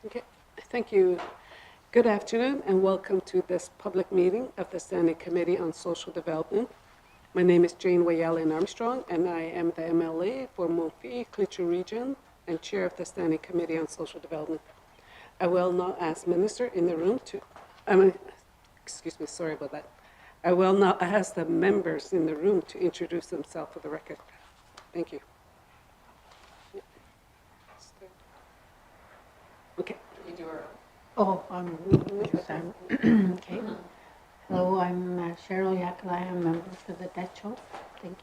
Okay, thank you. Good afternoon and welcome to this public meeting of the Standing Committee on Social Development. My name is Jane Wayalin Armstrong and I am the MLA for Montpellier Clichy Region and Chair of the Standing Committee on Social Development. I will now ask Minister in the room to, sorry about that. I will now ask the members in the room to introduce themselves for the record. Thank you. Okay. You do her. Oh, okay. Hello, I'm Cheryl Yakalai. I'm a member for the DECHO. Thank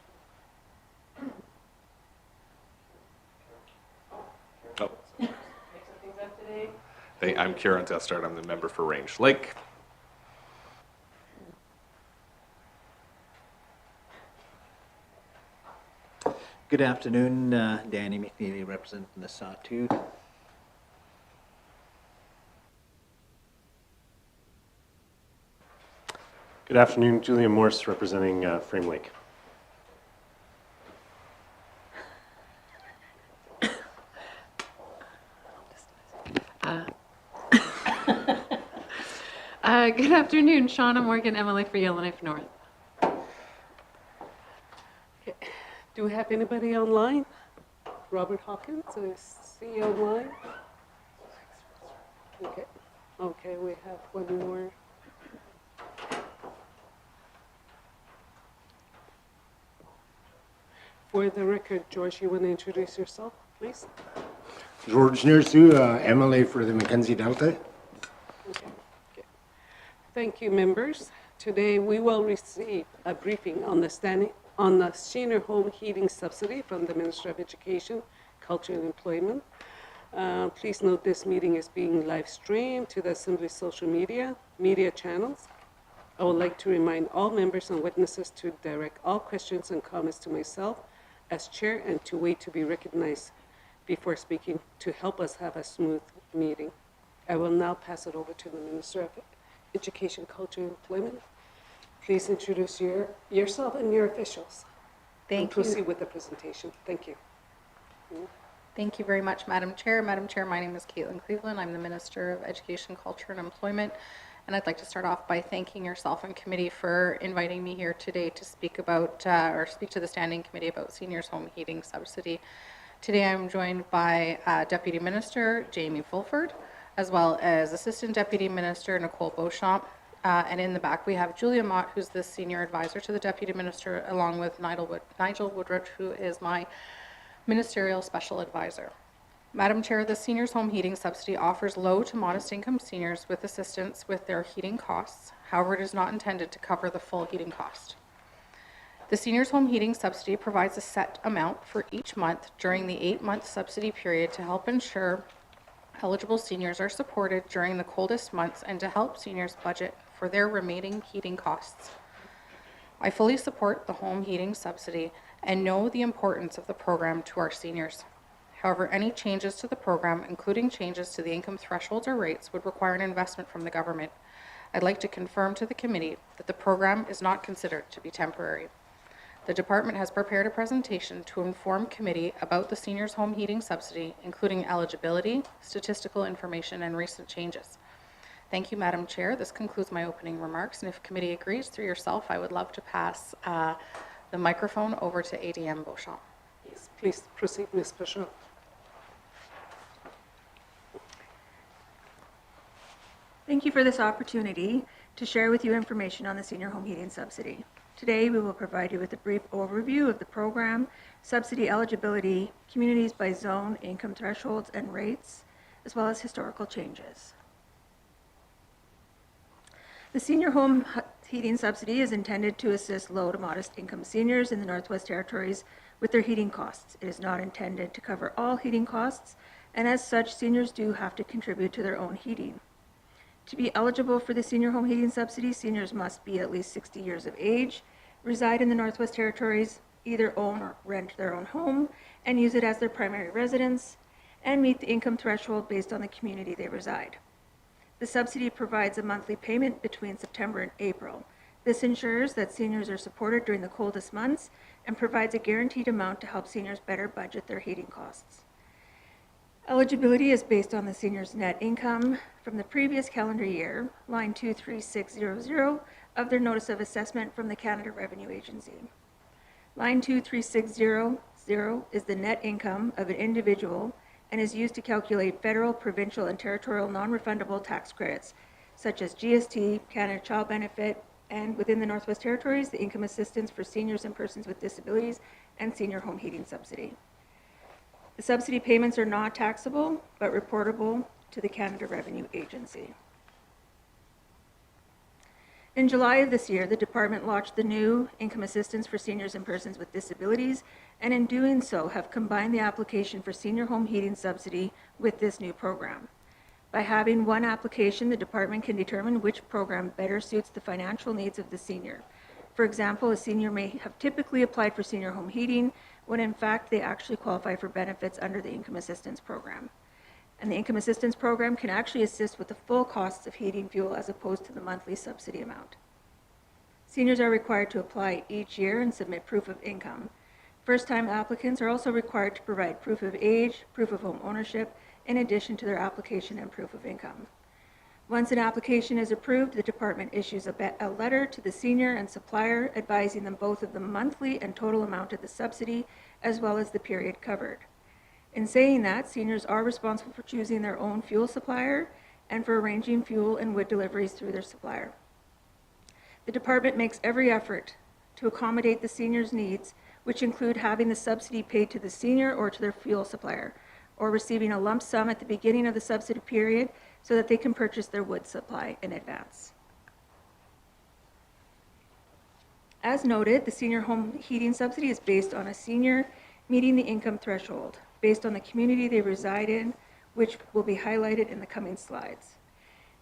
you. Oh. I'm Kieran Testard. I'm the member for Range Lake. Good afternoon, Danny McNeely representing the Sawtooth. Good afternoon, Julian Morse representing Frame Lake. Good afternoon, Shauna Morgan, MLA for Yellowknife North. Okay. Do we have anybody online? Robert Hawkins, I see you online. Okay. Okay, we have one more. For the record, George, you want to introduce yourself, please? George Nersu, MLA for the Mackenzie Delta. Okay. Okay. Thank you, members. Today we will receive a briefing on the senior home heating subsidy from the Minister of Education, Culture and Employment. Please note this meeting is being live streamed to the Assembly's social media channels. I would like to remind all members and witnesses to direct all questions and comments to myself as chair and to wait to be recognized before speaking to help us have a smooth meeting. I will now pass it over to the Minister of Education, Culture and Employment. Please introduce yourself and your officials. Thank and you. proceed with the presentation. Thank you. Thank you very much, Madam Chair. Madam Chair, my name is Caitlin Cleveland. I'm the Minister of Education, Culture and Employment. And I'd like to start off by thanking yourself and committee for inviting me here today to speak about, or speak to the Standing Committee about Seniors Home Heating Subsidy. Today I'm joined by Deputy Minister Jamie Fulford, as well as Assistant Deputy Minister Nicole Beauchamp. And in the back we have Julia Mott, who's the Senior Advisor to the Deputy Minister, along with Nigel Woodruff, who is my Ministerial Special Advisor. Madam Chair, the Seniors Home Heating Subsidy offers low to modest income seniors with assistance with their heating costs. However, it is not intended to cover the full heating cost. The Seniors Home Heating Subsidy provides a set amount for each month during the 8-month subsidy period to help ensure eligible seniors are supported during the coldest months and to help seniors budget for their remaining heating costs. I fully support the home heating subsidy and know the importance of the program to our seniors. However, any changes to the program, including changes to the income thresholds or rates, would require an investment from the government. I'd like to confirm to the committee that the program is not considered to be temporary. The department has prepared a presentation to inform committee about the Seniors Home Heating Subsidy, including eligibility, statistical information, and recent changes. Thank you, Madam Chair. This concludes my opening remarks, and if committee agrees through yourself, I would love to pass the microphone over to ADM Beauchamp. Yes, please proceed, Ms. Beauchamp. Thank you for this opportunity to share with you information on the Senior Home Heating Subsidy. Today, we will provide you with a brief overview of the program, subsidy eligibility, communities by zone, income thresholds and rates, as well as historical changes. The Senior Home Heating Subsidy is intended to assist low to modest income seniors in the Northwest Territories with their heating costs. It is not intended to cover all heating costs, and as such, seniors do have to contribute to their own heating. To be eligible for the Senior Home Heating Subsidy, seniors must be at least 60 years of age, reside in the Northwest Territories, either own or rent their own home, and use it as their primary residence, and meet the income threshold based on the community they reside. The subsidy provides a monthly payment between September and April. This ensures that seniors are supported during the coldest months and provides a guaranteed amount to help seniors better budget their heating costs. Eligibility is based on the senior's net income from the previous calendar year, line 23600 of their Notice of Assessment from the Canada Revenue Agency. Line 23600 is the net income of an individual and is used to calculate federal, provincial, and territorial non-refundable tax credits, such as GST, Canada Child Benefit, and within the Northwest Territories, the income assistance for seniors and persons with disabilities and senior home heating subsidy. The subsidy payments are not taxable, but reportable to the Canada Revenue Agency. In July of this year, the department launched the new income assistance for seniors and persons with disabilities, and in doing so have combined the application for senior home heating subsidy with this new program. By having one application, the department can determine which program better suits the financial needs of the senior. For example, a senior may have typically applied for senior home heating when in fact they actually qualify for benefits under the income assistance program. And the income assistance program can actually assist with the full costs of heating fuel as opposed to the monthly subsidy amount. Seniors are required to apply each year and submit proof of income. First-time applicants are also required to provide proof of age, proof of home ownership, in addition to their application and proof of income. Once an application is approved, the department issues a letter to the senior and supplier advising them both of the monthly and total amount of the subsidy, as well as the period covered. In saying that, seniors are responsible for choosing their own fuel supplier and for arranging fuel and wood deliveries through their supplier. The department makes every effort to accommodate the seniors' needs, which include having the subsidy paid to the senior or to their fuel supplier, or receiving a lump sum at the beginning of the subsidy period so that they can purchase their wood supply in advance. As noted, the senior home heating subsidy is based on a senior meeting the income threshold based on the community they reside in, which will be highlighted in the coming slides.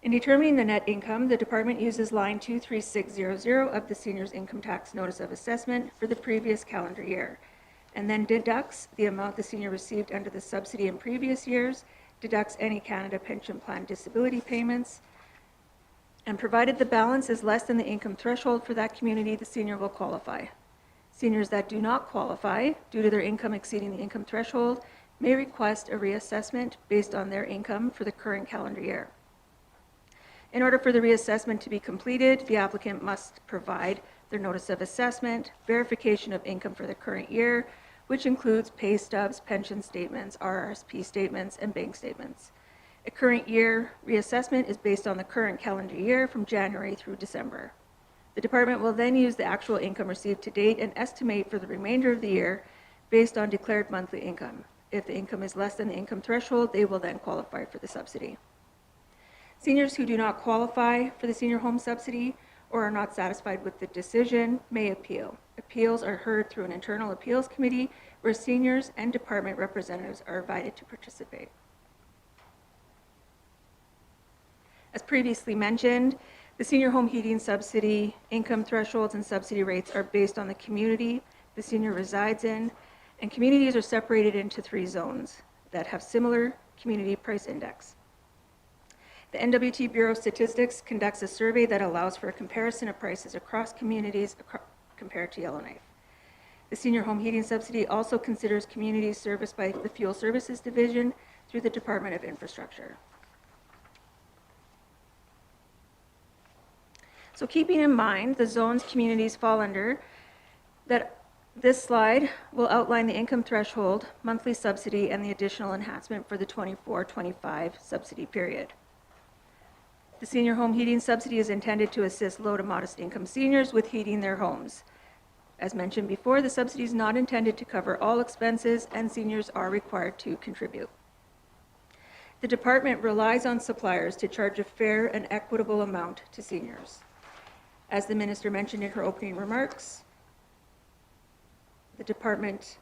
In determining the net income, the department uses line 23600 of the senior's income tax notice of assessment for the previous calendar year, and then deducts the amount the senior received under the subsidy in previous years, deducts any Canada Pension Plan disability payments, and provided the balance is less than the income threshold for that community, the senior will qualify. Seniors that do not qualify due to their income exceeding the income threshold may request a reassessment based on their income for the current calendar year. In order for the reassessment to be completed, the applicant must provide their notice of assessment, verification of income for the current year, which includes pay stubs, pension statements, RRSP statements, and bank statements. A current year reassessment is based on the current calendar year from January through December. The department will then use the actual income received to date and estimate for the remainder of the year based on declared monthly income. If the income is less than the income threshold, they will then qualify for the subsidy. Seniors who do not qualify for the senior home subsidy or are not satisfied with the decision may appeal. Appeals are heard through an internal appeals committee where seniors and department representatives are invited to participate. As previously mentioned, the senior home heating subsidy income thresholds and subsidy rates are based on the community the senior resides in, and communities are separated into 3 zones that have similar community price index. The NWT Bureau of Statistics conducts a survey that allows for a comparison of prices across communities compared to Yellowknife. The senior home heating subsidy also considers communities serviced by the Fuel Services Division through the Department of Infrastructure. So keeping in mind the zones communities fall under, that this slide will outline the income threshold, monthly subsidy, and the additional enhancement for the 24-25 subsidy period. The senior home heating subsidy is intended to assist low to modest income seniors with heating their homes. As mentioned before, the subsidy is not intended to cover all expenses, and seniors are required to contribute. The department relies on suppliers to charge a fair and equitable amount to seniors. As the minister mentioned in her opening remarks, the department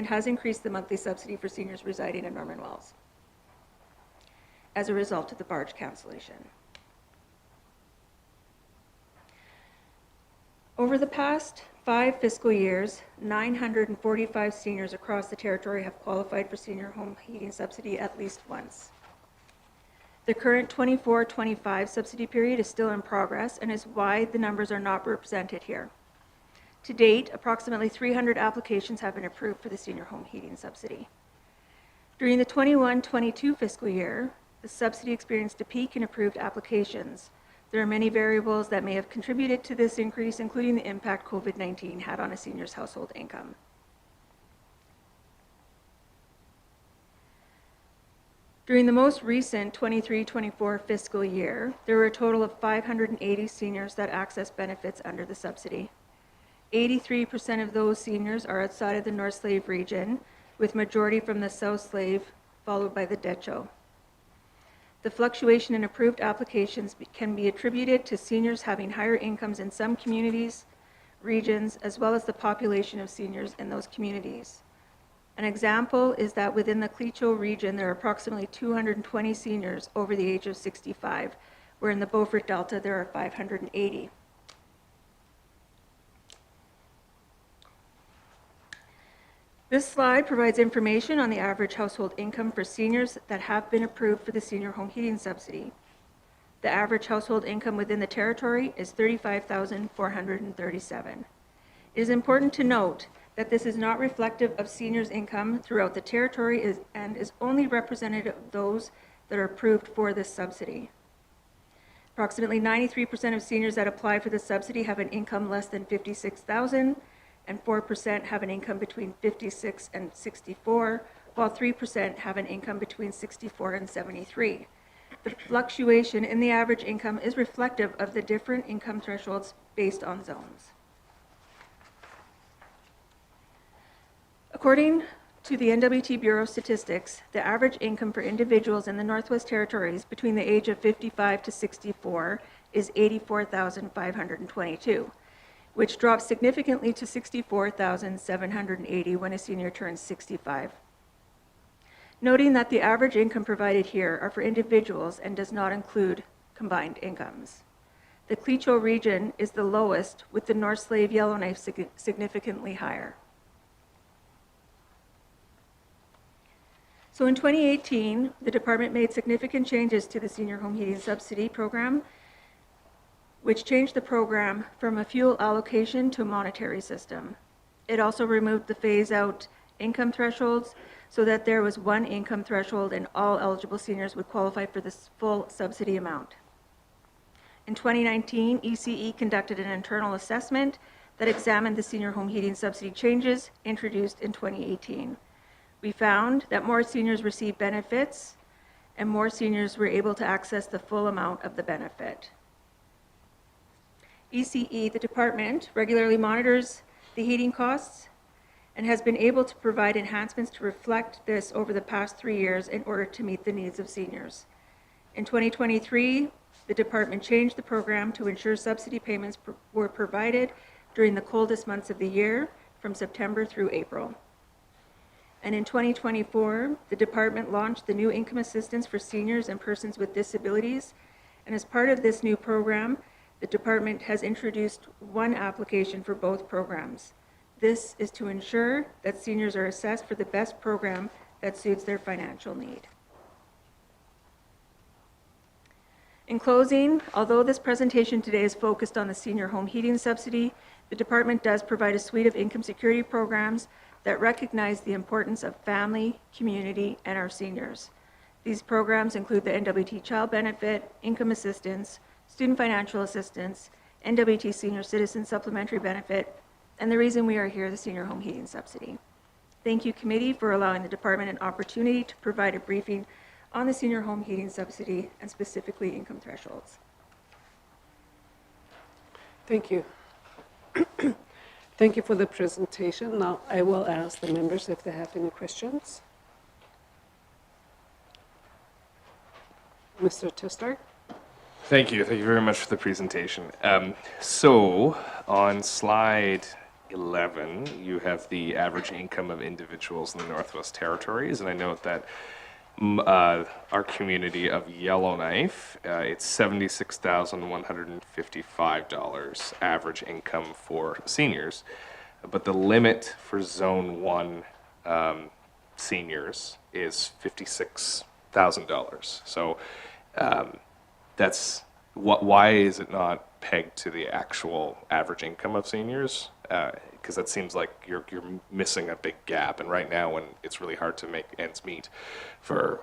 has increased the monthly subsidy for seniors residing in Norman Wells as a result of the barge cancellation. Over the past 5 fiscal years, 945 seniors across the territory have qualified for senior home heating subsidy at least once. The current 24-25 subsidy period is still in progress and is why the numbers are not represented here. To date, approximately 300 applications have been approved for the senior home heating subsidy. During the 21-22 fiscal year, the subsidy experienced a peak in approved applications. There are many variables that may have contributed to this increase, including the impact COVID-19 had on a senior's household income. During the most recent 23-24 fiscal year, there were a total of 580 seniors that accessed benefits under the subsidy. 83% of those seniors are outside of the North Slave region, with majority from the South Slave, followed by the Decho. The fluctuation in approved applications can be attributed to seniors having higher incomes in some communities, regions, as well as the population of seniors in those communities. An example is that within the Clecho region, there are approximately 220 seniors over the age of 65, where in the Beaufort Delta, there are 580. This slide provides information on the average household income for seniors that have been approved for the senior home heating subsidy. The average household income within the territory is $35,437. It is important to note that this is not reflective of seniors' income throughout the territory and is only representative of those that are approved for this subsidy. Approximately 93% of seniors that apply for the subsidy have an income less than $56,000, and 4% have an income between 56 and 64, while 3% have an income between 64 and 73. The fluctuation in the average income is reflective of the different income thresholds based on zones. According to the NWT Bureau of Statistics, the average income for individuals in the Northwest Territories between the age of 55 to 64 is $84,522, which drops significantly to $64,780 when a senior turns 65. Noting that the average income provided here are for individuals and does not include combined incomes. The Clecho region is the lowest, with the North Slave Yellowknife significantly higher. So in 2018, the department made significant changes to the senior home heating subsidy program, which changed the program from a fuel allocation to a monetary system. It also removed the phase-out income thresholds so that there was one income threshold and all eligible seniors would qualify for this full subsidy amount. In 2019, ECE conducted an internal assessment that examined the senior home heating subsidy changes introduced in 2018. We found that more seniors received benefits and more seniors were able to access the full amount of the benefit. ECE, the department, regularly monitors the heating costs and has been able to provide enhancements to reflect this over the past 3 years in order to meet the needs of seniors. In 2023, the department changed the program to ensure subsidy payments were provided during the coldest months of the year, from September through April. And in 2024, the department launched the new income assistance for seniors and persons with disabilities. And as part of this new program, the department has introduced one application for both programs. This is to ensure that seniors are assessed for the best program that suits their financial need. In closing, although this presentation today is focused on the senior home heating subsidy, the department does provide a suite of income security programs that recognize the importance of family, community, and our seniors. These programs include the NWT Child Benefit, Income Assistance, Student Financial Assistance, NWT Senior Citizen Supplementary Benefit, and the reason we are here, the Senior Home Heating Subsidy. Thank you, committee, for allowing the department an opportunity to provide a briefing on the Senior Home Heating Subsidy and specifically income thresholds. Thank you. Thank you for the presentation. Now I will ask the members if they have any questions. Mr. Tester? Thank you. Thank you very much for the presentation. So on slide 11, you have the average income of individuals in the Northwest Territories, and I note that our community of Yellowknife, it's $76,155 average income for seniors, but the limit for Zone 1 seniors is $56,000. So that's why is it not pegged to the actual average income of seniors? Because that seems like you're missing a big gap, and right now when it's really hard to make ends meet for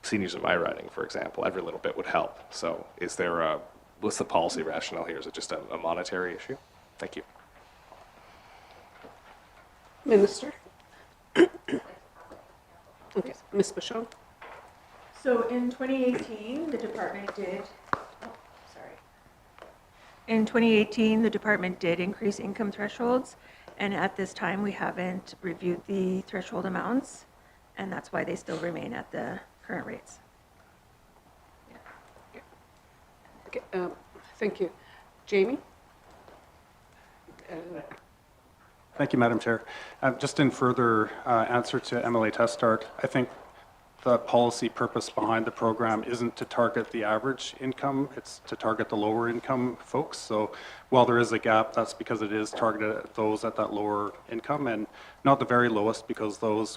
seniors in my riding, for example, every little bit would help. So is there what's the policy rationale here? Is it just a monetary issue? Thank you. Minister? Okay, Ms. Bichon? So in 2018, the department did, in 2018, the department did increase income thresholds, and at this time, we haven't reviewed the threshold amounts, and that's why they still remain at the current rates. Okay, thank you. Jamie? Thank you, Madam Chair. Just in further answer to MLA Test Start, I think the policy purpose behind the program isn't to target the average income, it's to target the lower income folks. So while there is a gap, that's because it is targeted at those at that lower income and not the very lowest, because those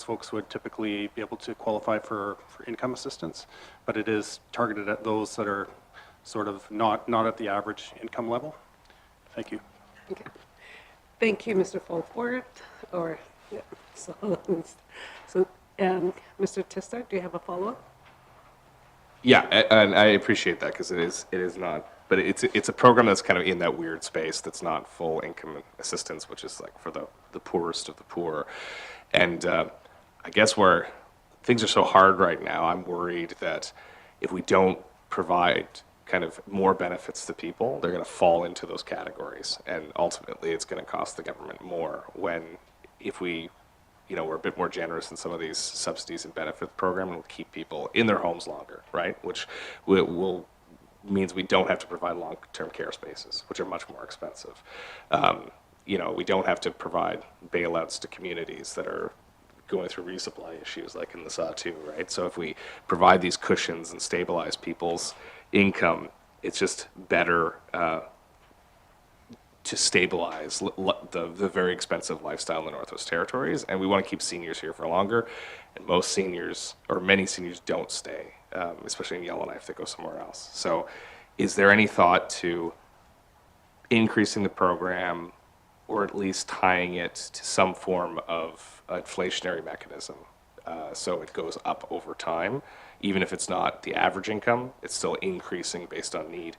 folks would typically be able to qualify for income assistance, but it is targeted at those that are sort of not at the average income level. Thank you. Okay. Thank you, Mr. Fulford. Or, yeah, so Mr. Tester, do you have a follow-up? Yeah, and I appreciate that because it is not, but it's a program that's kind of in that weird space that's not full income assistance, which is like for the poorest of the poor. And I guess where things are so hard right now, I'm worried that if we don't provide kind of more benefits to people, they're going to fall into those categories, and ultimately it's going to cost the government more when if we we're a bit more generous in some of these subsidies and benefit program and will keep people in their homes longer, right? Which means we don't have to provide long-term care spaces, which are much more expensive. We don't have to provide bailouts to communities that are going through resupply issues like in the SAW2, right? So if we provide these cushions and stabilize people's income, it's just better to stabilize the very expensive lifestyle in the Northwest Territories, and we want to keep seniors here for longer. And most seniors, or many seniors, don't stay, especially in Yellowknife. They go somewhere else. So, is there any thought to increasing the program, or at least tying it to some form of inflationary mechanism, so it goes up over time, even if it's not the average income, it's still increasing based on need?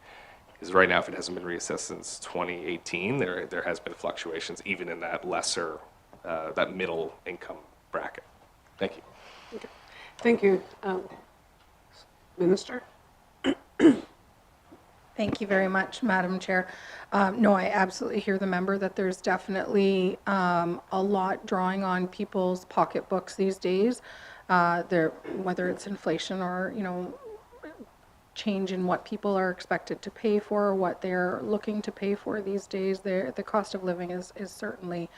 Because right now, if it hasn't been reassessed since 2018, there has been fluctuations even in that lesser, that middle income bracket. Thank you. Okay. Thank you. Minister? Thank you very much, Madam Chair. No, I absolutely hear the member that there's definitely a lot drawing on people's pocketbooks these days. Whether it's inflation or, change in what people are expected to pay for, what they're looking to pay for these days. The cost of living is certainly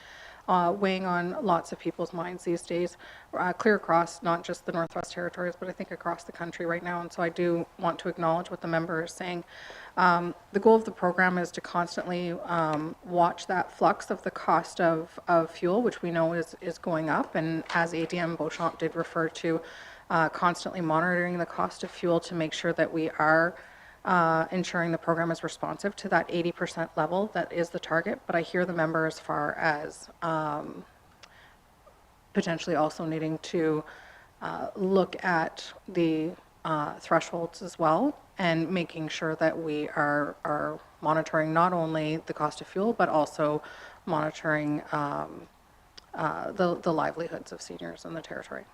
weighing on lots of people's minds these days, clear across not just the Northwest Territories, but I think across the country right now. And so I do want to acknowledge what the member is saying. The goal of the program is to constantly watch that flux of the cost of fuel, which we know is going up. And as ADM Beauchamp did refer to, constantly monitoring the cost of fuel to make sure that we are ensuring the program is responsive to that 80% level that is the target. But I hear the member as far as potentially also needing to look at the thresholds as well and making sure that we are monitoring not only the cost of fuel but also monitoring the livelihoods of seniors in the territory.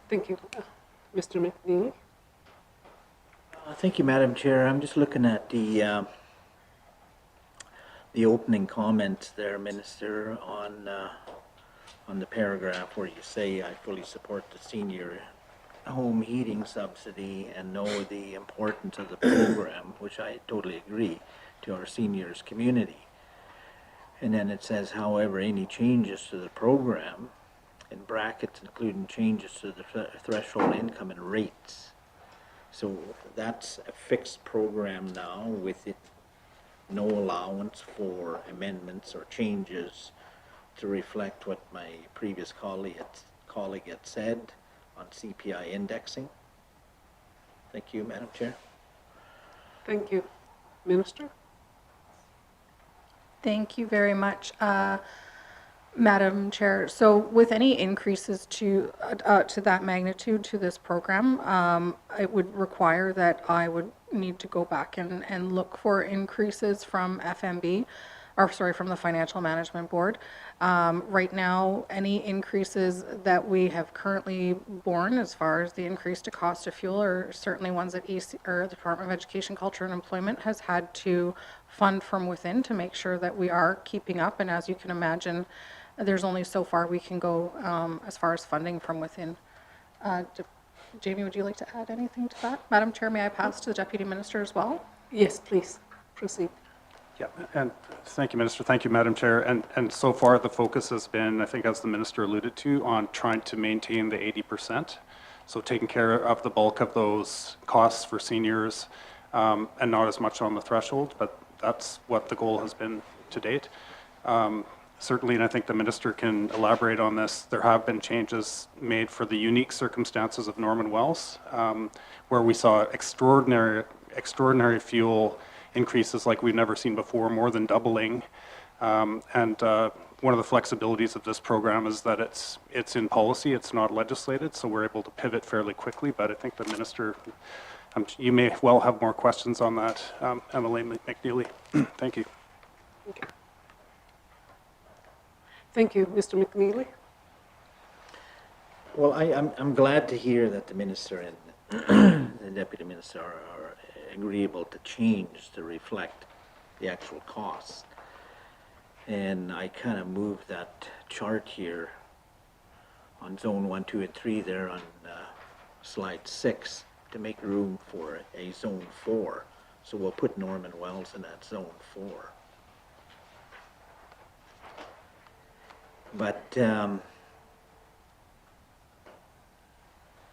Thank you. Mr. McNeely? Thank you, Madam Chair. I'm just looking at the opening comment there, Minister, on the paragraph where you say, I fully support the senior home heating subsidy and know the importance of the program, which I totally agree, to our seniors community. And then it says, however, any changes to the program, in brackets including changes to the threshold income and rates. So that's a fixed program now with it, no allowance for amendments or changes to reflect what my previous colleague had said on CPI indexing. Thank you, Madam Chair. Thank you. Minister? Thank you very much, Madam Chair. So with any increases to that magnitude to this program, it would require that I would need to go back and look for increases from FMB, or sorry, from the Financial Management Board. Right now, any increases that we have currently borne as far as the increase to cost of fuel are certainly ones that or the Department of Education, Culture and Employment has had to fund from within to make sure that we are keeping up. And as you can imagine, there's only so far we can go as far as funding from within. Jamie, would you like to add anything to that? Madam Chair, may I pass to the Deputy Minister as well? Yes, please. Proceed. Yeah, and thank you, Minister. Thank you, Madam Chair. And so far, the focus has been, I think, as the Minister alluded to, on trying to maintain the 80%. So taking care of the bulk of those costs for seniors, and not as much on the threshold, but that's what the goal has been to date. Certainly, and I think the Minister can elaborate on this, there have been changes made for the unique circumstances of Norman Wells, where we saw extraordinary fuel increases like we've never seen before, more than doubling. One of the flexibilities of this program is that it's in policy, it's not legislated, so we're able to pivot fairly quickly. But I think the Minister, you may well have more questions on that, Emily McNeely. Thank you. Okay. Thank you. Mr. McNeely? Well, I'm glad to hear that the Minister and the Deputy Minister are agreeable to change to reflect the actual costs. And I kind of moved that chart here on zone 1, 2, and 3 there on slide 6 to make room for a zone 4. So we'll put Norman Wells in that zone 4. But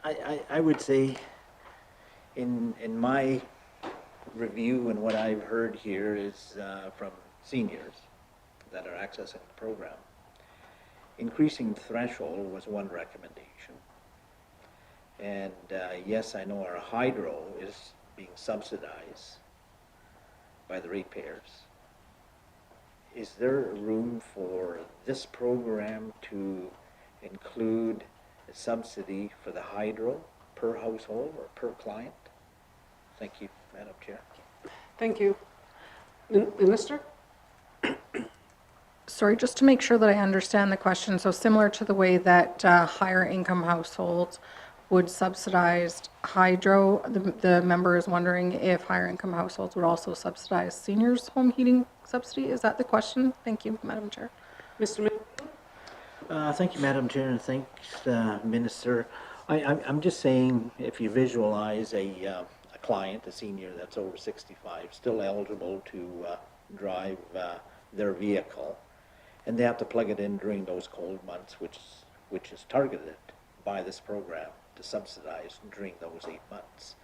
I would say in my review and what I've heard here is from seniors that are accessing the program, increasing the threshold was one recommendation. And yes, I know our hydro is being subsidized by the ratepayers. Is there room for this program to include a subsidy for the hydro per household or per client? Thank you, Madam Chair. Thank you. Minister? Sorry, just to make sure that I understand the question. So similar to the way that higher income households would subsidize hydro, the member is wondering if higher income households would also subsidize seniors' home heating subsidy. Is that the question? Thank you, Madam Chair. Mr. Thank you, Madam Chair, and thanks, Minister. I'm just saying, if you visualize a client, a senior that's over 65, still eligible to drive their vehicle, and they have to plug it in during those cold months, which is targeted by this program to subsidize during those 8 months.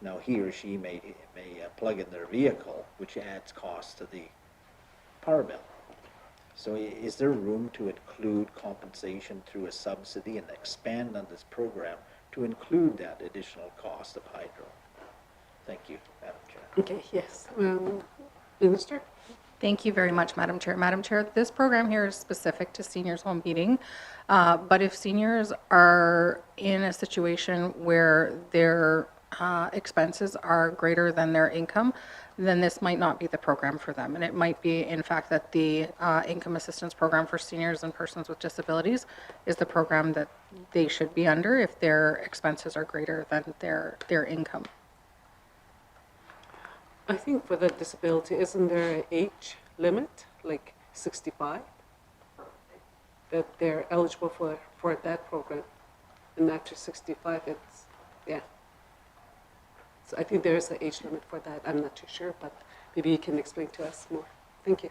Now he or she may plug in their vehicle, which adds cost to the power bill. So is there room to include compensation through a subsidy and expand on this program to include that additional cost of hydro? Thank you, Madam Chair. Okay, yes. Minister? Thank you very much, Madam Chair. Madam Chair, this program here is specific to seniors' home heating, but if seniors are in a situation where their expenses are greater than their income, then this might not be the program for them. And it might be, in fact, that the income assistance program for seniors and persons with disabilities is the program that they should be under if their expenses are greater than their income. I think for the disability, isn't there an age limit, like 65, that they're eligible for that program? And after 65, it's, yeah. So I think there is an age limit for that. I'm not too sure, but maybe you can explain to us more. Thank you.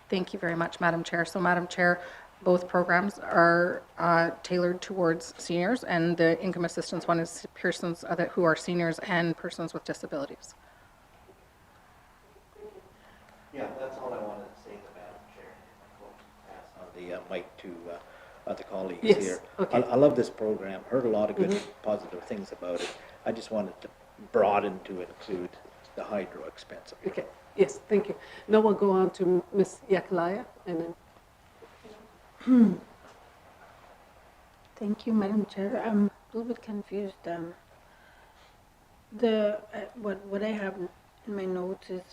Thank you very much, Madam Chair. So, Madam Chair, both programs are tailored towards seniors, and the income assistance one is persons who are seniors and persons with disabilities. Yeah, that's all I wanted to say to Madam Chair. Pass on the mic to other colleagues Yes, here. okay. I love this program. Heard a lot of good, positive things about it. I just wanted to broaden to include the hydro expense. Okay, yes, thank you. Now we'll go on to Ms. Yakalaya, and then, Thank you, Madam Chair. I'm a little bit confused. What I have in my notes is,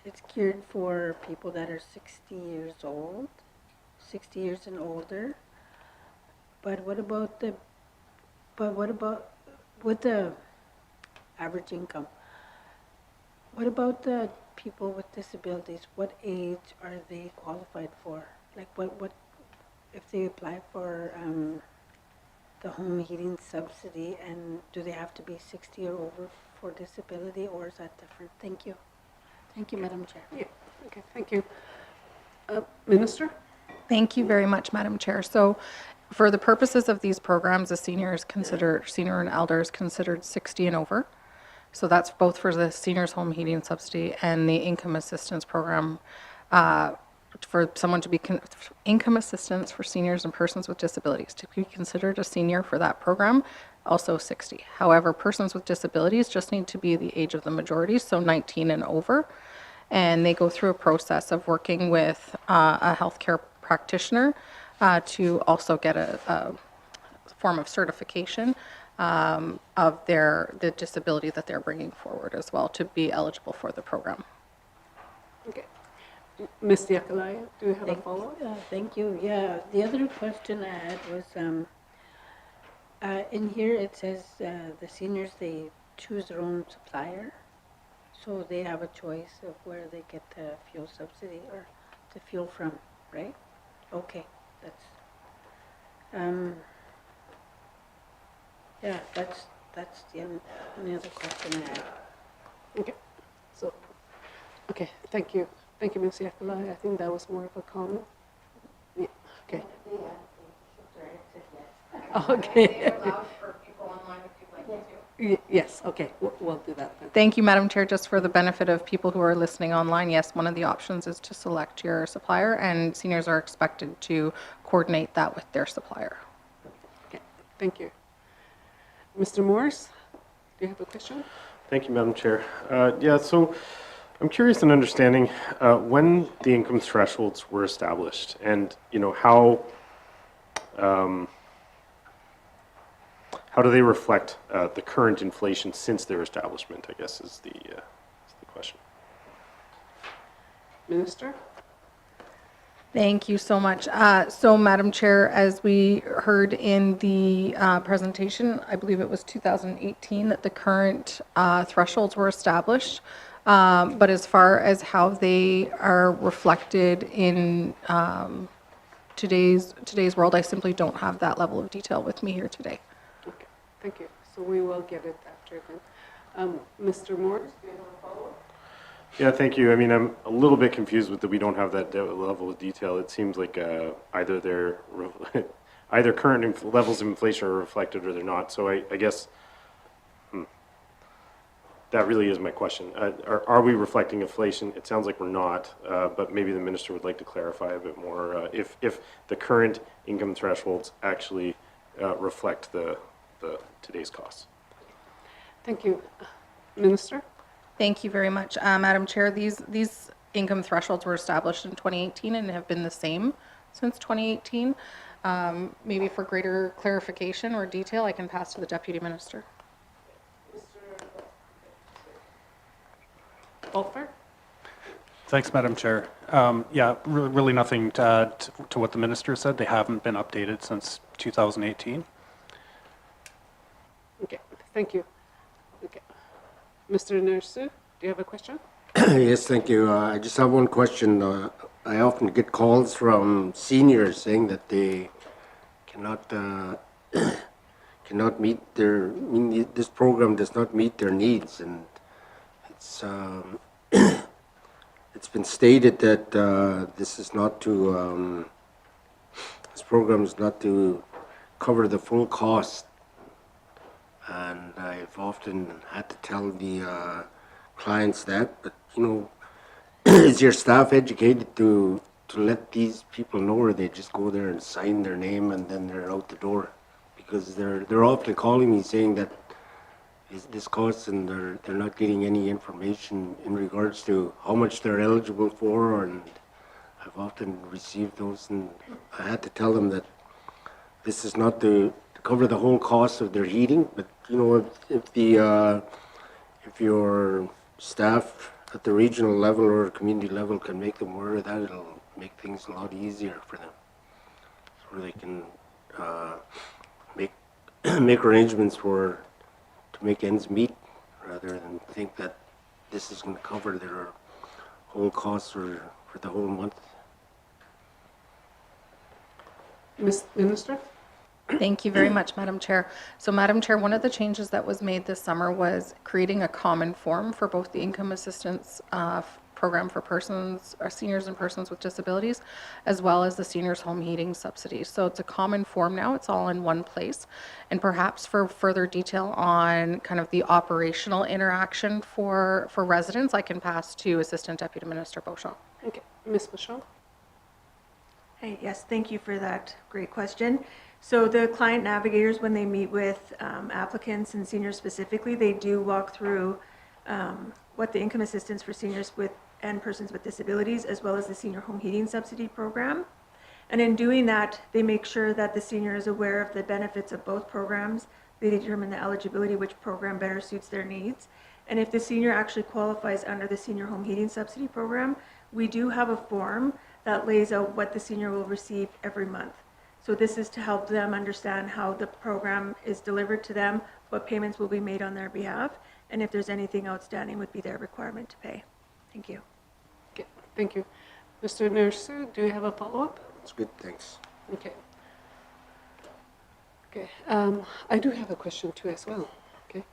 it's geared for people that are 60 years old, 60 years and older. But what about with the average income? What about the people with disabilities? What age are they qualified for? Like what if they apply for the home heating subsidy, and do they have to be 60 or over for disability, or is that different? Thank you. Thank you, Madam Chair. yeah, okay, thank you. Minister? Thank you very much, Madam Chair. So for the purposes of these programs, a senior and elder is considered 60 and over. So that's both for the seniors home heating subsidy and the income assistance program, for someone to be, income assistance for seniors and persons with disabilities. To be considered a senior for that program, also 60. However, persons with disabilities just need to be the age of the majority, so 19 and over. And they go through a process of working with a healthcare practitioner to also get a form of certification of the disability that they're bringing forward as well to be eligible for the program. Okay. Ms. Yakalaya, do you have a follow-up? Thank you. Yeah, the other question I had was, in here it says the seniors, they choose their own supplier. So they have a choice of where they get the fuel subsidy or the fuel from, right? Okay, that's, yeah, that's the only other question I had. Okay, so, okay, thank you. Thank you, Ms. Yakalaya. I think that was more of a comment. Yeah, okay. Okay. Yes, okay, we'll do that then. Thank you, Madam Chair. Just for the benefit of people who are listening online, yes, one of the options is to select your supplier, and seniors are expected to coordinate that with their supplier. Okay, thank you. Mr. Morris, do you have a question? Thank you, Madam Chair. Yeah, so I'm curious in understanding when the income thresholds were established, and how do they reflect the current inflation since their establishment, I guess, is the question. Minister? Thank you so much. So, Madam Chair, as we heard in the presentation, I believe it was 2018 that the current thresholds were established. But as far as how they are reflected in today's world, I simply don't have that level of detail with me here today. Okay, thank you. So we will get it after then. Mr. Morris, do you have a follow-up? Yeah, thank you. I mean, I'm a little bit confused with that we don't have that level of detail. It seems like either current levels of inflation are reflected or they're not. So I guess that really is my question. Are we reflecting inflation? It sounds like we're not, but maybe the minister would like to clarify a bit more if the current income thresholds actually reflect the today's costs. Thank you. Minister? Thank you very much. Madam Chair, these income thresholds were established in 2018 and have been the same since 2018. Maybe for greater clarification or detail, I can pass to the Deputy Minister. Olfer? Thanks, Madam Chair. Yeah, really nothing to add to what the minister said. They haven't been updated since 2018. Okay, thank you. Okay. Mr. Nursu, do you have a question? Yes, thank you. I just have one question. I often get calls from seniors saying that they cannot meet this program does not meet their needs, and it's it's been stated that this program is not to cover the full cost. And I've often had to tell the clients that, but is your staff educated to let these people know, or they just go there and sign their name and then they're out the door? Because they're often calling me saying that this costs, and they're not getting any information in regards to how much they're eligible for, and I've often received those, and I had to tell them that this is not to cover the whole cost of their heating, but you know, if your staff at the regional level or community level can make them aware of that, it'll make things a lot easier for them, so they can make make arrangements to make ends meet, rather than think that this is going to cover their whole costs for the whole month. Ms. Minister? Thank you very much, Madam Chair. So, Madam Chair, one of the changes that was made this summer was creating a common form for both the income assistance program for persons, or seniors and persons with disabilities, as well as the seniors home heating subsidy. So it's a common form now, it's all in one place. And perhaps for further detail on kind of the operational interaction for residents, I can pass to Assistant Deputy Minister Beauchamp. Okay, Ms. Beauchamp? Hey, yes, thank you for that great question. So the client navigators, when they meet with applicants and seniors specifically, they do walk through what the income assistance for seniors and persons with disabilities, as well as the senior home heating subsidy program. And in doing that, they make sure that the senior is aware of the benefits of both programs. They determine the eligibility, which program better suits their needs. And if the senior actually qualifies under the senior home heating subsidy program, we do have a form that lays out what the senior will receive every month. So this is to help them understand how the program is delivered to them, what payments will be made on their behalf, and if there's anything outstanding would be their requirement to pay. Thank you. Okay, thank you. Mr. Nursu, do you have a follow-up? That's good, thanks. Okay. Okay, I do have a question too as well, okay?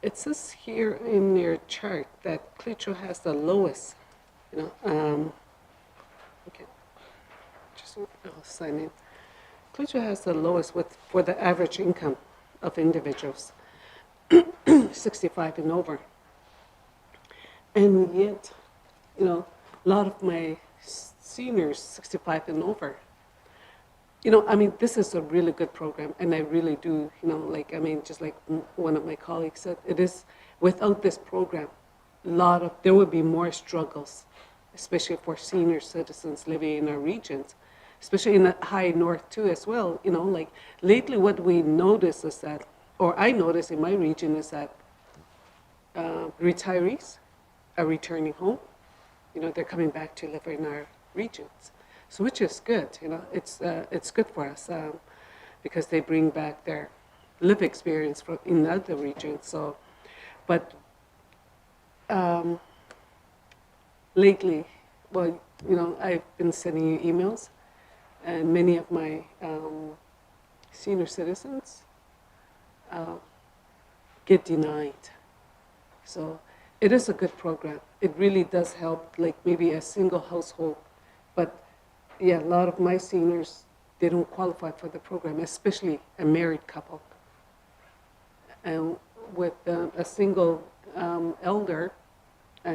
It says here in your chart that Klitschko has the lowest, okay. Just, I'll sign in. Klitschko has the lowest for the average income of individuals, 65 and over. And yet, a lot of my seniors, 65 and over, this is a really good program, and I really do, just like one of my colleagues said, it is, without this program, there would be more struggles, especially for senior citizens living in our regions, especially in the high north too as well. Lately what we notice is that, or I notice in my region, is that retirees are returning home. They're coming back to live in our regions. So which is good, it's good for us because they bring back their live experience from in other regions. So, but lately, well, I've been sending you emails, and many of my senior citizens get denied. So it is a good program. It really does help, like maybe a single household, but yeah, a lot of my seniors, they don't qualify for the program, especially a married couple. And with a single elder,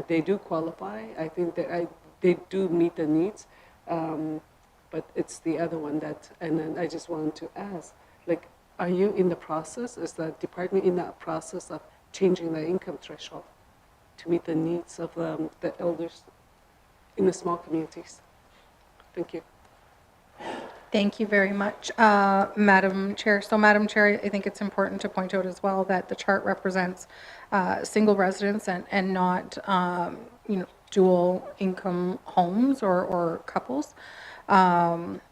they do qualify. I think that they do meet the needs, but it's the other one and then I just wanted to ask, are you in the process, is the department in that process of changing the income threshold to meet the needs of the elders in the small communities? Thank you. Thank you very much, Madam Chair. So, Madam Chair, I think it's important to point out as well that the chart represents single residents and not, dual income homes or couples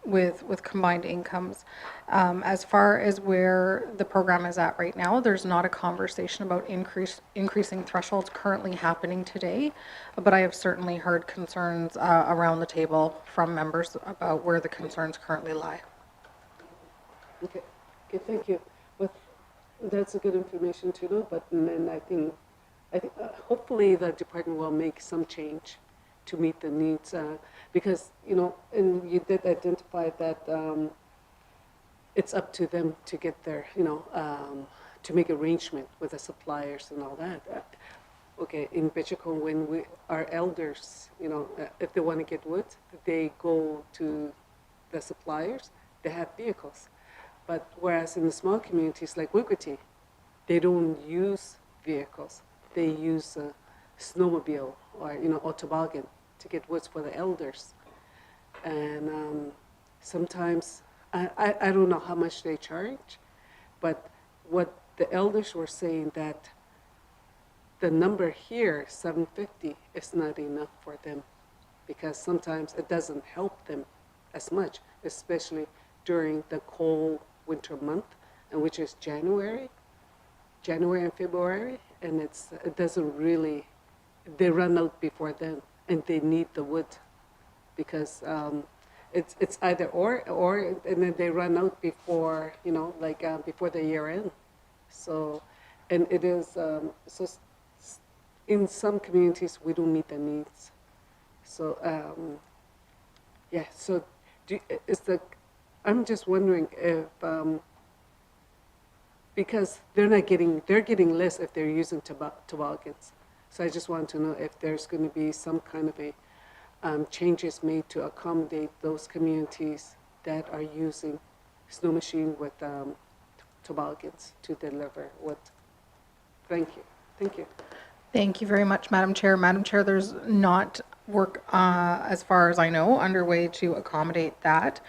with combined incomes. As far as where the program is at right now, there's not a conversation about increasing thresholds currently happening today, but I have certainly heard concerns around the table from members about where the concerns currently lie. Okay, thank you. But that's a good information to know, but then I think hopefully the department will make some change to meet the needs, because, and you did identify that it's up to them to get their, to make arrangement with the suppliers and all that. Okay, in Pichicon, when our elders, if they want to get wood, they go to the suppliers, they have vehicles. But whereas in the small communities like Wigwiti, they don't use vehicles. They use a snowmobile or, or toboggan to get woods for the elders. And sometimes, I don't know how much they charge, but what the elders were saying that the number here, 750, is not enough for them because sometimes it doesn't help them as much, especially during the cold winter month, and which is January and February, and it doesn't really, they run out before then, and they need the wood because it's either or, and then they run out before, before the year end. So, and it is, so in some communities, we don't meet the needs. So, yeah, so I'm just wondering if, because they're getting less if they're using toboggans. So I just want to know if there's going to be some kind of a changes made to accommodate those communities that are using snow machine with toboggans to deliver wood. Thank you. Thank you. Thank you very much, Madam Chair. Madam Chair, there's not work, as far as I know, underway to accommodate that.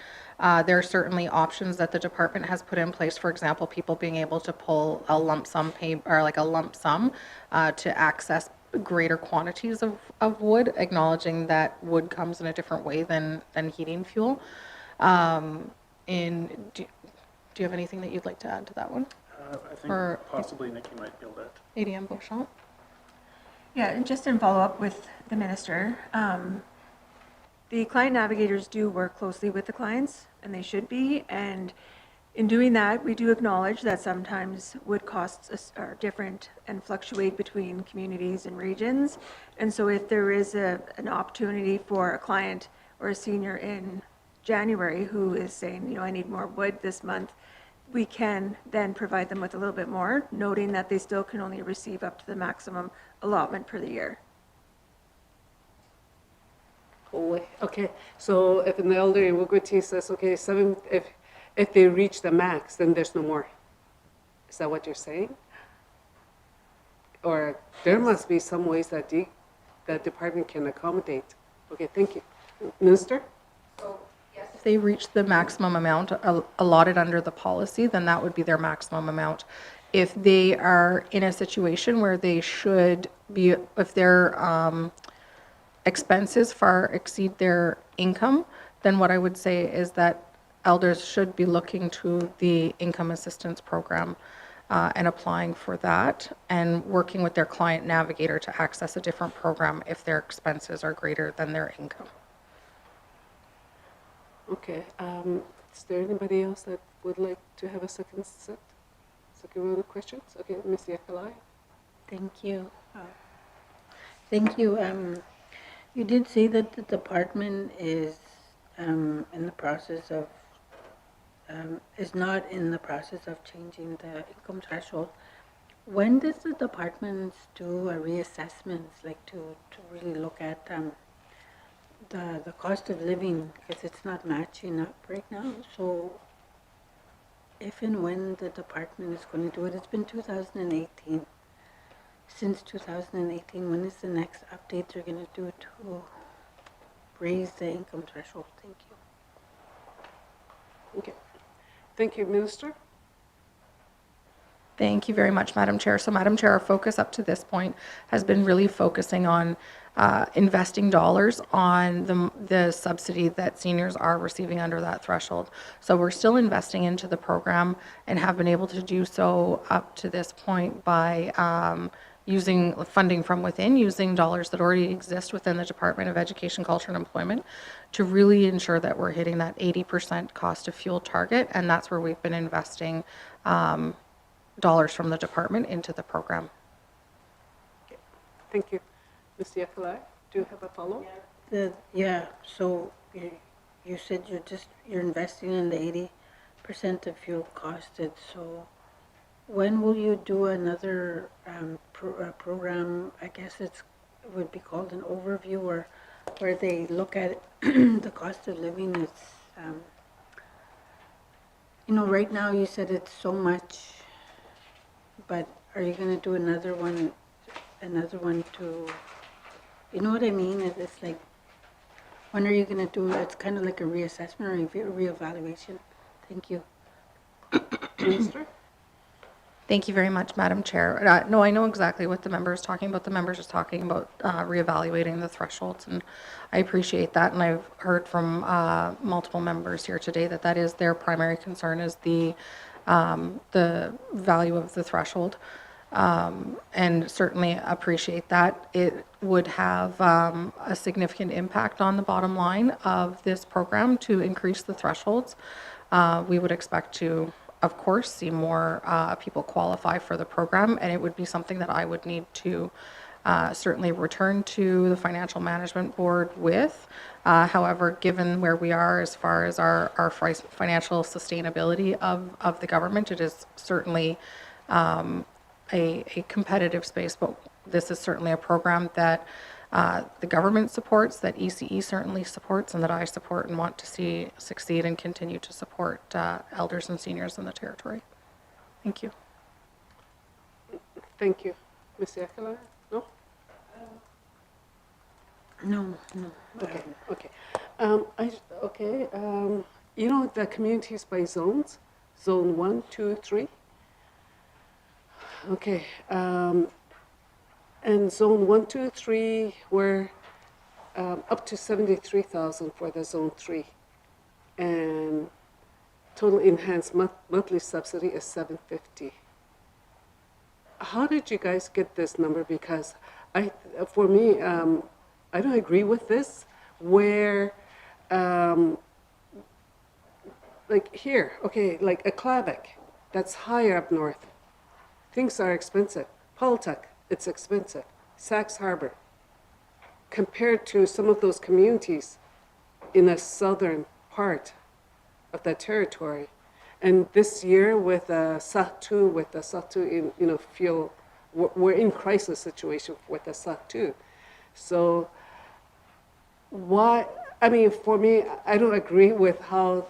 There are certainly options that the department has put in place. For example, people being able to pull a lump sum pay, or like a lump sum to access greater quantities of wood, acknowledging that wood comes in a different way than heating fuel. Do you have anything that you'd like to add to that one? I think Or- possibly Nikki might be able to. ADM Beauchamp? Yeah, and just in follow-up with the minister, the client navigators do work closely with the clients, and they should be. And in doing that, we do acknowledge that sometimes wood costs are different and fluctuate between communities and regions. And so if there is an opportunity for a client or a senior in January who is saying, I need more wood this month, we can then provide them with a little bit more, noting that they still can only receive up to the maximum allotment per the year. Okay, so if an elder in Wugwiti says, okay, if they reach the max, then there's no more. Is that what you're saying? Or there must be some ways that the department can accommodate. Okay, thank you. Minister? If they reach the maximum amount allotted under the policy, then that would be their maximum amount. If they are in a situation where they should be, if their expenses far exceed their income, then what I would say is that elders should be looking to the income assistance program and applying for that and working with their client navigator to access a different program if their expenses are greater than their income. Okay, is there anybody else that would like to have a second round of questions? Okay, Ms. Yakalai. Thank you. Thank you. You did say that the department is in the process of, is not in the process of changing the income threshold. When does the department do a reassessment, like to really look at the cost of living, because it's not matching up right now? So if and when the department is going to do it, it's been 2018. Since 2018, when is the next update they're going to do to raise the income threshold? Thank you. Okay, thank you, Minister. Thank you very much, Madam Chair. So, Madam Chair, our focus up to this point has been really focusing on investing dollars on the subsidy that seniors are receiving under that threshold. So we're still investing into the program and have been able to do so up to this point by using funding from within, using dollars that already exist within the Department of Education, Culture and Employment to really ensure that we're hitting that 80% cost of fuel target. And that's where we've been investing dollars from the department into the program. Thank you. Ms. Yakalai, do you have a follow-up? Yeah, so you said you're investing in the 80% of fuel costed, so when will you do another program? I guess it would be called an overview, or where they look at the cost of living. It's right now you said it's so much, but are you gonna do another one to, you know what I mean? It's like, when are you gonna do, it's kind of like a reassessment or reevaluation. Thank you. Minister? Thank you very much, Madam Chair. No, I know exactly what the member is talking about. The member is talking about reevaluating the thresholds, and I appreciate that. And I've heard from multiple members here today that that is their primary concern, is the value of the threshold. And certainly appreciate that. It would have a significant impact on the bottom line of this program to increase the thresholds. We would expect to, of course, see more people qualify for the program, and it would be something that I would need to certainly return to the Financial Management Board with. However, given where we are as far as our financial sustainability of the government, it is certainly a competitive space, but this is certainly a program that the government supports, that ECE certainly supports, and that I support and want to see succeed and continue to support elders and seniors in the territory. Thank you. Thank you. Ms. Yakala? No? No. Okay, okay. You know the communities by zones? Zone 1, 2, 3? Okay. And zone 1, 2, 3 were up to 73,000 for the zone 3. And total enhanced monthly subsidy is 750. How did you guys get this number? Because for me, I don't agree with this, where, like here, okay, like a Clavic, that's higher up north. Things are expensive. Paultuck, it's expensive. Sachs Harbor, compared to some of those communities in the southern part of the territory. And this year with SAT2, in, fuel, we're in crisis situation with the SAT2. So why, I mean, for me, I don't agree with how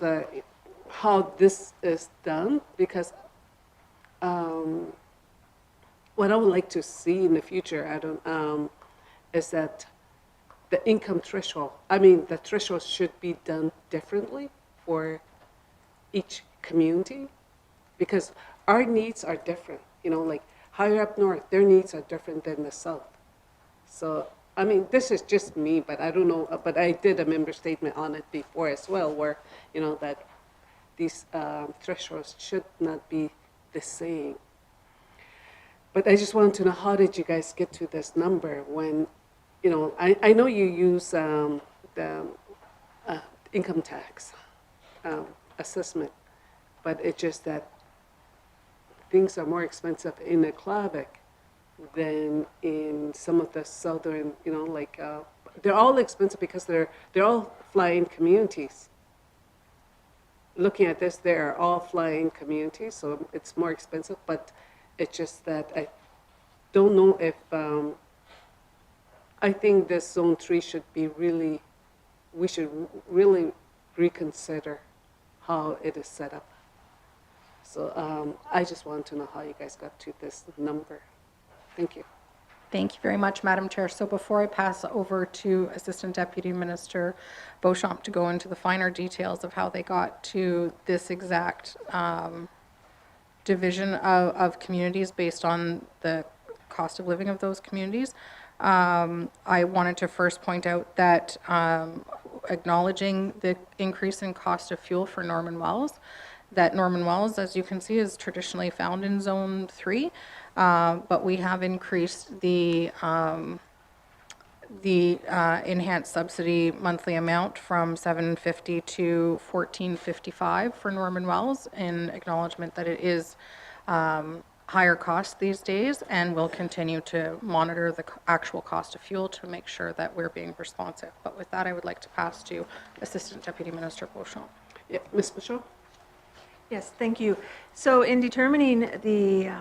this is done, because what I would like to see in the future, is that the income threshold, the threshold should be done differently for each community, because our needs are different. Like higher up north, their needs are different than the south. So, this is just me, but I don't know, but I did a member statement on it before as well, where, that these thresholds should not be the same. But I just wanted to know, how did you guys get to this number when, I know you use the income tax assessment, but it's just that things are more expensive in the Clavic than in some of the southern, they're all expensive because they're all fly-in communities. Looking at this, they are all fly-in communities, so it's more expensive, but it's just that I don't know if, I think this zone 3 should be we should really reconsider how it is set up. So I just want to know how you guys got to this number. Thank you. Thank you very much, Madam Chair. So before I pass over to Assistant Deputy Minister Beauchamp to go into the finer details of how they got to this exact division of communities based on the cost of living of those communities, I wanted to first point out that acknowledging the increase in cost of fuel for Norman Wells, that Norman Wells, as you can see, is traditionally found in Zone 3, but we have increased the enhanced subsidy monthly amount from $750 to $1455 for Norman Wells, in acknowledgement that it is higher cost these days, and we'll continue to monitor the actual cost of fuel to make sure that we're being responsive. But with that, I would like to pass to Assistant Deputy Minister Beauchamp. Yeah, Ms. Bishop? Yes, thank you. So in determining the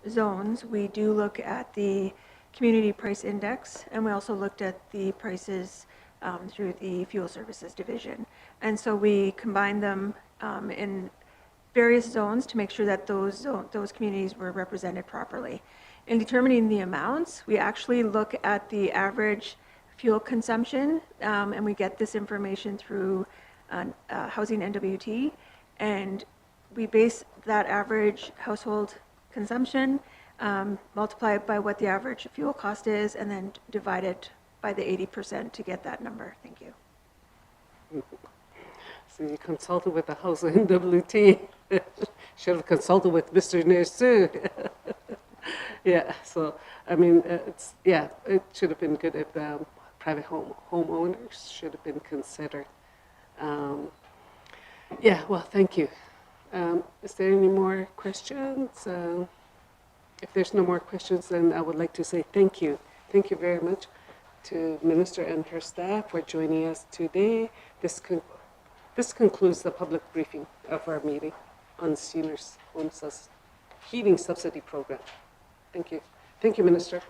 zones, we do look at the community price index, and we also looked at the prices through the fuel services division. And so we combine them in various zones to make sure that those communities were represented properly. In determining the amounts, we actually look at the average fuel consumption, and we get this information through Housing NWT, and we base that average household consumption, multiply it by what the average fuel cost is, and then divide it by the 80% to get that number. Thank you. So you consulted with the House of NWT. Should have consulted with Mr. Nursu. Yeah, so, I mean, it should have been good if private homeowners should have been considered. Yeah, well, thank you. Is there any more questions? If there's no more questions, then I would like to say thank you. Thank you very much to Minister and her staff for joining us today. This concludes the public briefing of our meeting on Seniors Home Heating Subsidy Program. Thank you. Thank you, Minister.